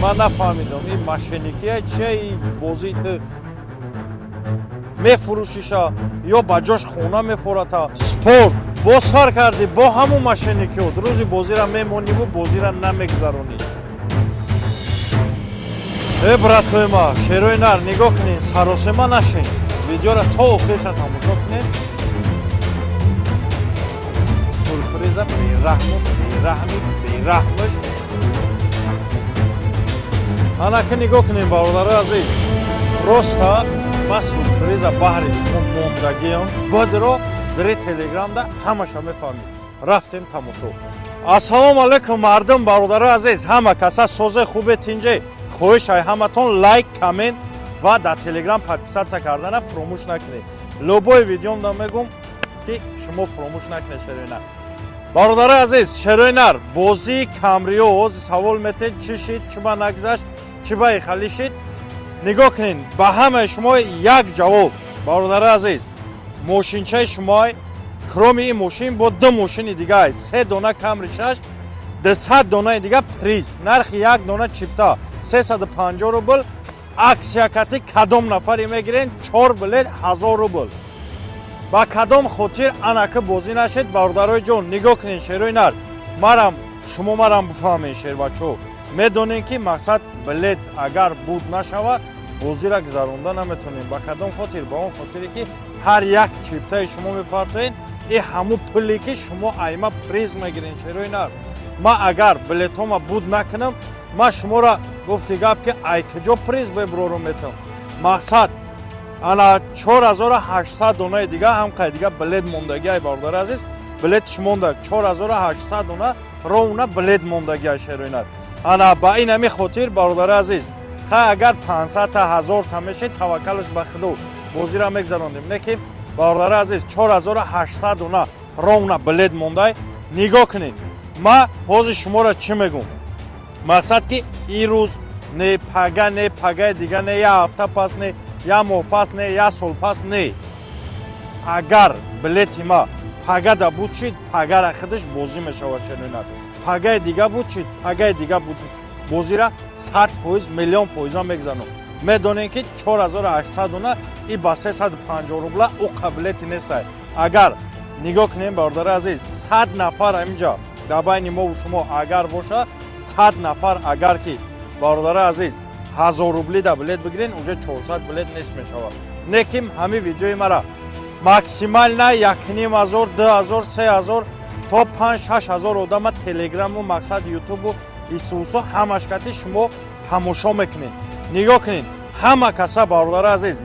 من نفهمیدم این ماشینیکیه چیه این بازی تو میفروشیشا یا بجاش خونه میفورتا سپورت با سر کردی با همون ماشینیکی بود روزی بازی را میمونیم و بازی را نمیگذرونی براتوی ما شیروی نر نگاه کنین سراسیما نشین ویدیو را تا آخرش تماشا کنین سورپریزا بیرحمش انا که نگاه کنین برادر عزیز راستا ما سورپریزا بحری موندگیم بدرو در تلگرام دا همش میفهمیم رفتیم تماشا السلام علیکم مردم برادر عزیز همه کسا سوز خوبه تینجه خواهش های همتون لایک کامنت و در تلگرام подписаться کردن فراموش نکنید لوبوی ویدیوم دا میگم که شما فراموش نکنید شروینر برادر عزیز شروینر بازی کامریوز سوال میتین چی شید چی با نگذشت چی با خالی شید نگاه کنین با همه شما یک جواب برادر عزیز ماشینچه شما کرومی این ماشین با دو ماشین دیگه 3 دونه کامری 6 200 دونه دیگه پریز نرخ یک دونه چیپتا 350 روبل اکسیا کتی کدام نفری میگیرین 4 بلیت 1000 روبل با کدام خاطر انکه بازی نشید برادرای جون نگاه کنین شیروی نر شما مرام بفهمین شیر بچو میدونین که مقصد بلیت اگر بود نشود بازی را گذرونده نمیتونین با کدام خاطر با اون خاطری که هر یک چیپتای شما میپرتین این همو پولی که شما ایما پریز میگیرین شیروی نر ما اگر بلیتوما بود نکنم ما شما را گفتی گپ که ای کجا پریز ببرورم میتونم مقصد انا 4800 دونه دیگه هم که دیگه بلیت موندگی ای برادر عزیز بلیتش مونده 4800 دونه رونا بلیت موندگی شیروی نر انا با این همی خاطر برادر عزیز اگر 500 تا 1000 تا میشه توکلش به خدا بازی را میگذراندیم لیکن برادر عزیز 4800 دونه رونا بلیت مونده نگاه کنید ما حاضر شما را چی میگم مقصد که این روز نه پگه دیگه نه یا هفته پس نه یا ماه پس نه یا سال پس نه اگر بلیت ما پگه دا بود شید پگه را خودش بازی میشود شنونر پگه دیگه بود شید پگه دیگه بود بازی را 100% میلیون فایز ها میگذارم میدونین که 4800 دونه این با 350 روبل او قابلیتی نیست اگر نگاه کنیم برادر عزیز 100 نفر اینجا در بین ما و شما اگر باشه 100 نفر اگر که برادر عزیز 1000 روبلی دا بلیت بگیرین اونجا 400 بلیت نیست میشود نیکیم همین ویدیوی مرا ماکسیمال نه 1500 2000 3000 تا 5 6000 آدم تلگرام و مقصد یوتیوب و ایسوسو همش کتی شما تماشا میکنین نگاه کنین همه کسا برادر عزیز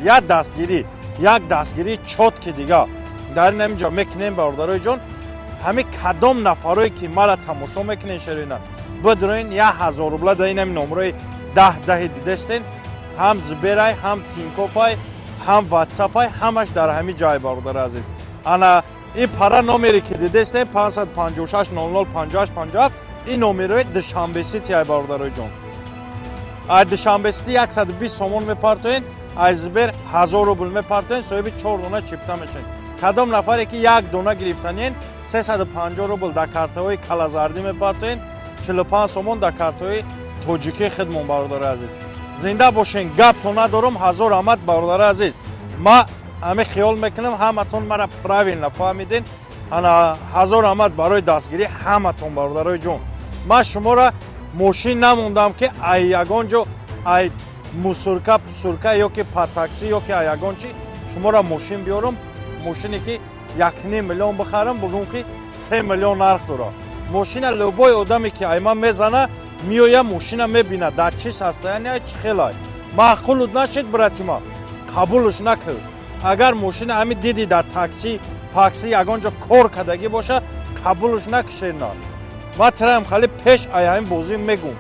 یک دستگیری چوت که دیگه در اینجا میکنین برادرای جان همه کدام نفرایی که مرا تماشا میکنین شروینن بدرین 1000 روبل در این نمره 10 دیدستین هم زبیرای هم تینکوفای هم واتساپای همش در همین جای برادر عزیز انا این پارا نمری که دیدستین 556 00 58 57 این نمره دشنبه سیتی ای برادرای جان ای دشنبه سیتی 120 سومون میپرتوین از بر 1000 روبل میپرتوین صاحب 4 دونه چیپتا میشین کدام نفری که یک دونه گرفتنین 350 روبل در کارتای کلازاردی میپرتوین 45 سومون در کارتای توجیکی خدمت برادر عزیز زنده باشین گپ تو ندارم هزار آمد برادر عزیز ما همه خیال میکنم همتون مرا پراوین نفهمیدین انا هزار آمد برای دستگیری همتون برادرای جون ما شما را ماشین نموندم که ای یگان جو ای مسورکا یا که پاتاکسی یا که ای یگان چی شما را ماشین بیارم ماشینی که 1.5 میلیون بخرم بگم که 3 میلیون نرخ داره ماشین لوبای آدمی که ایما میزنه میویه ماشین میبینه در چی هسته یعنی چی خیلی معقول نشد براتی ما قبولش نکرد اگر ماشین همین دیدی در تاکسی پاکسی یگانجا کار کدگی باشه قبولش نکشید نه ما ترم خالی پیش ایام بازی میگم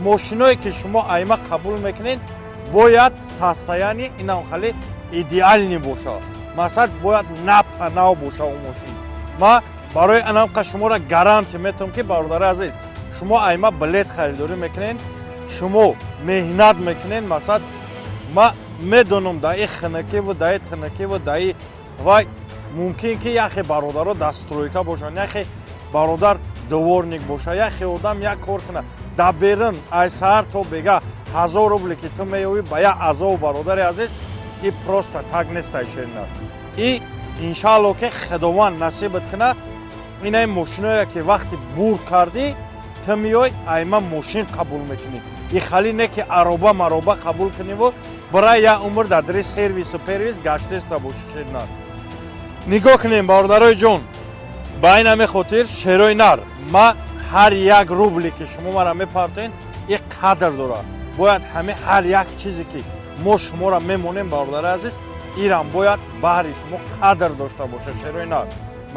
ماشینایی که شما ایما قبول میکنین باید سستایانی اینا خالی ایدئال نی باشه مثلا باید نو باشه اون ماشین ما برای انام شما را گارانتی میتونم که برادر عزیز شما ایما بلیت خریداری میکنین شما مهنت میکنین مثلا ما میدونم دای خنکی و دای تنکی و دای وای ممکن که یخی برادر دسترویکا باشن یخی برادر دوورنیک باشه یخی آدم یک کار کنه даберин ай саҳар то бега 1000 рубли ки ту меёвӣ ба як азову бародари азиз и просто так нестай шерина и иншаалло ки худованд насибат кина инаи мошиное ки вақти бур кардӣ ту меёй ай ман мошин қабул мекунӣ и хали не ки ароба мароба қабул куниву барои як умр дар дори сервису первис гаштеста бошӣ шерина нигоҳ кунем бародарои ҷон ба ин ҳаме хотир шерои нар ма ҳар як рубли ки шумо мара мепартоен и қадр дорад бояд ҳаме ҳар як чизе ки мо шуморо мемонем бародари азиз ирам бояд баҳри шумо қадр дошта боша шерои нар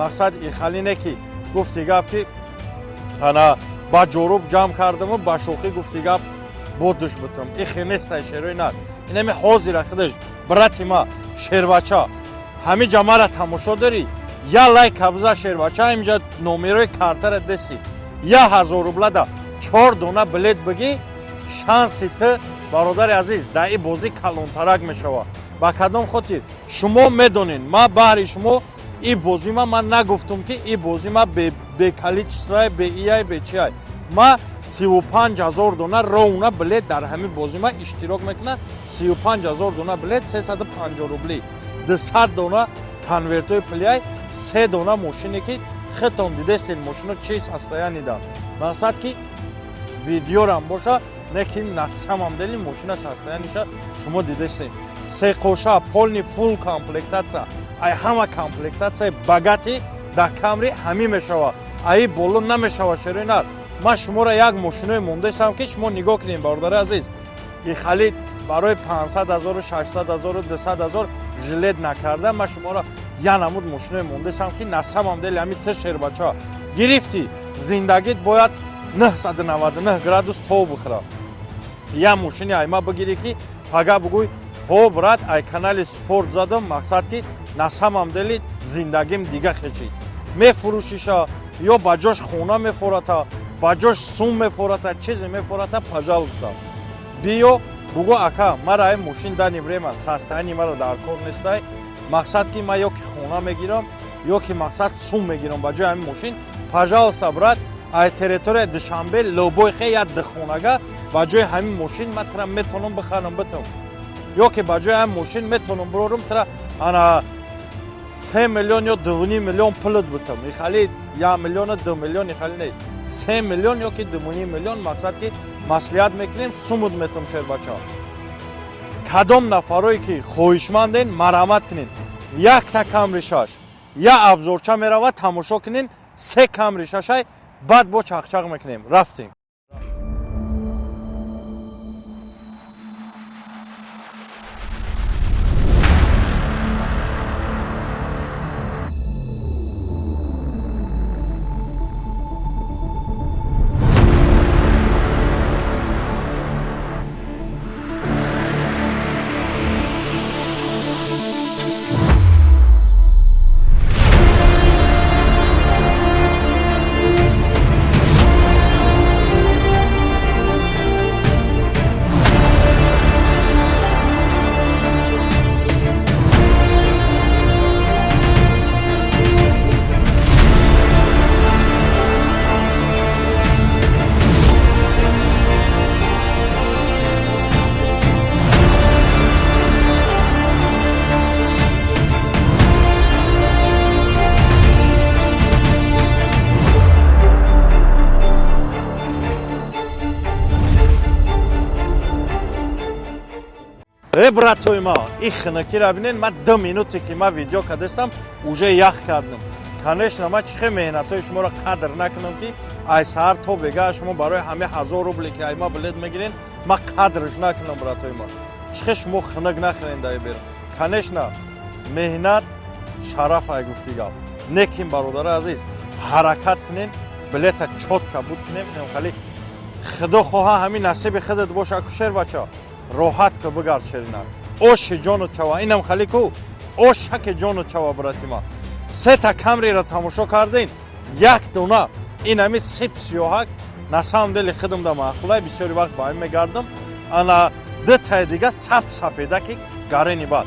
мақсад ихали не ки гуфти гап ки ана ба ҷоруб ҷамъ кардаму ба шохӣ гуфти гап бодуш бутам ихе нестай шерои нар инаме ҳозира худаш брати ма шербача ҳами ҷамъара тамошо дорӣ я лайк кабза шербача инҷа номерои картара дасти 1000 рублада 4 дона билет бигӣ шанси ту бародари азиз дар ин бозӣ калонтарак мешавад ба кадом хотир шумо медонед ма баҳри шумо ин бозима ман нагуфтум ки ин бозима бекаличествае беияй бечиай ма 35000 дона ровна билет дар ҳамин бозима иштирок мекунад 35000 дона билет 350 рубли 200 дона конвертои пляй 3 дона мошине ки хитон дидестен мошино чи состоянида мақсад ки видеорам боша не ки на самом деле мошина состояниша шумо дидестен се коша полни фул комплектация ай ҳама комплектация багати дар камри ҳамин мешава ай боло намешава шерои нар ман шуморо як мошиное мондестам ки шумо нигоҳ кунем бародари азиз и хали барои 500,000 600,000 200,000 жилет накарда ман шуморо я намуд мошиное мондестам ки на самом деле ҳамин ту шербача гирифти зиндагит бояд 999 градус то бихӯра я мошини айма бигирӣ ки пага бигӯй ҳо брат ай канали спорт задам мақсад ки на самом деле зиндагим дига хечид мефурӯшиша ё ба ҷош хона мефората ба ҷош сум мефората чизе мефората пожалуйста биё бугӯ ака мара ай мошин дани врема состояние мара дар кор нестай мақсад ки ман ё ки хона мегирам ё ки мақсад сум мегирам ба ҷои ҳамин мошин пожалуйста брат ай территория душанбе лобой хе я духонага ба ҷои ҳамин мошин ман тра метонам бихарам битам ё ки ба ҷои ҳамин мошин метонам бирорам тра ана 3 миллион ё 2,5 миллион пулут битам ихали 1 миллион 2 миллион ихали не 3 миллион ё ки 2,5 миллион мақсад ки маслиҳат мекунем сумуд метам шербача кадом нафарое ки хоҳишманден марҳамат кунед якта камри шаш я абзорча меравад тамошо кунед 3 камри шашай баъд бо чақчақ мекунем рафтем братои ма и хинакира бинед ман 2 минуте ки ман видео кардастам уже ях кардам конечно ман чихе меҳнатои шуморо қадр накунам ки ай саҳар то бега шумо барои ҳаме 1000 рубли ки ай ма билет мегирен ман қадрш накунам братои ма чихе шумо хинак нахӯрен дар бер конечно меҳнат шараф ай гуфти гап некин бародари азиз ҳаракат кунен билета чотка буд кунем хали худо хоҳа ҳамин насиби худат боша ку шербача роҳат ка бигард шерина оши ҷону чава инам хали ку ошаки ҷону чава брати ма 3 та камреро тамошо кардин як дона инами сип сиёҳак на самом деле худам да маъқулай бисёри вақт ба ин мегардам ана 2 таи дига саб сафеда ки гарени бад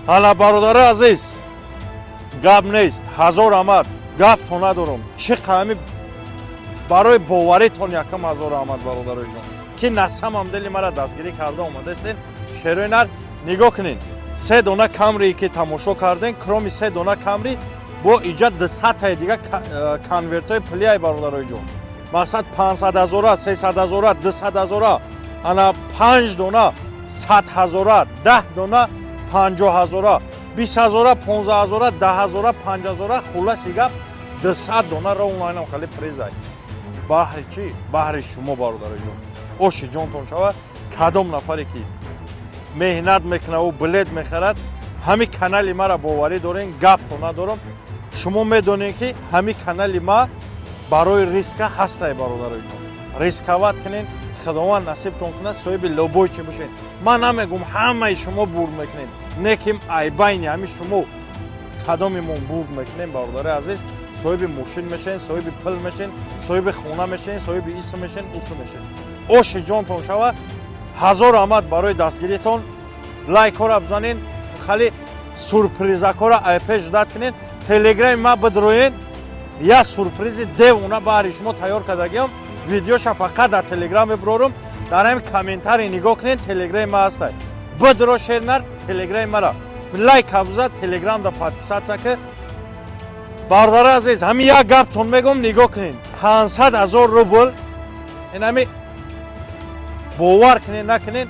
ана бародари азиз гап нест ҳазор амад гапто надорам чи қами барои боваритон якам ҳазору омад бародароиҷон ки насамам дили мара дастгирӣ карда омадастен. шероинар нигоҳ кунед, 3 дона камрии ки тамошо карден, кроми 3 дона камри бо иҷа 200 дига конвертои пулиай бародароиҷон. мақсад 500,000, 300,000, 200,000, ана 5 дона 100,000, 10 дона 50,000, 20,000, 15,000, 10,000, 5,000, хуласи гап 200 дона ро онлайнам хали призай. баҳри чӣ? баҳри шумо бародароиҷон. оши ҷонтон шава кадом нафаре ки меҳнат мекунаву билет мехарад, ҳами канали мара боварӣ дорен, гапто надорам. шумо медонед ки ҳами канали ма барои риска ҳастай бародароиҷон. рискават кунед, худованд насибтон кунад, соҳиби лобой чӣ бошед. ман намегум ҳамаи шумо бурд мекунед, не ки айбайни ҳами шумо кадомимон бурд мекунем бародари азиз, соҳиби мошин мешен, соҳиби пул мешен, соҳиби хона мешен, соҳиби исм мешен, усу мешен. оши ҷонтон шава, ҳазору омад барои дастгиритон. лайкора бизанен, хали сурпризакора айпеш дат кунен. телеграми ма бидроен, я сурпризи девона баҳри шумо тайёр кардагиам. видеоша фақат дар телеграм биброрум. дар ҳамин комментарий нигоҳ кунед, телеграми ма ҳастай. бидро шернар телеграми мара. лайк абза телеграмда подписатсия ки бародари азиз, ҳамин як гаптон мегум, нигоҳ кунед. 500,000 рубл инами бовар кунед накунед,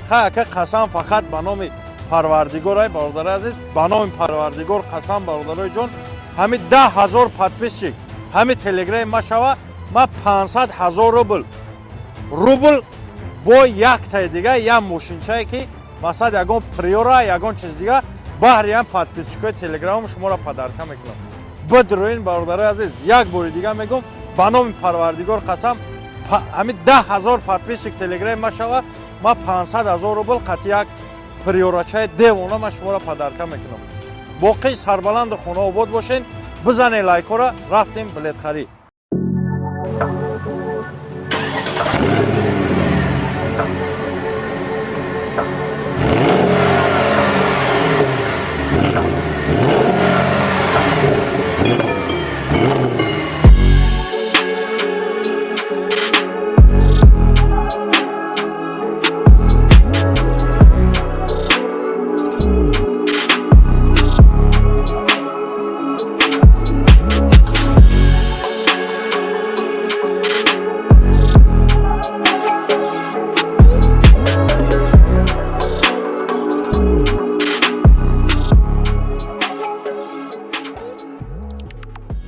хака қасам фақат ба номи Парвардигор ай бародари азиз, ба номи Парвардигор қасам бародароиҷон, ҳами 10,000 подписчик ҳами телеграми ма шава, ма 500,000 рубл бо яктаи дига, як мошинчае ки масалан ягон приора, ягон чиз дига баҳри ҳам подписчикои телеграмам шуморо падарка мекунам. бидроин бародари азиз, як бори дига мегум, ба номи Парвардигор қасам, ҳами 10,000 подписчик телеграми ма шава, ма 500,000 рубл қати як приорачаи девона ма шуморо падарка мекунам. боқи сарбаланду хонаобод бошен, бизанед лайкора, рафтем билетхарид. Thank you.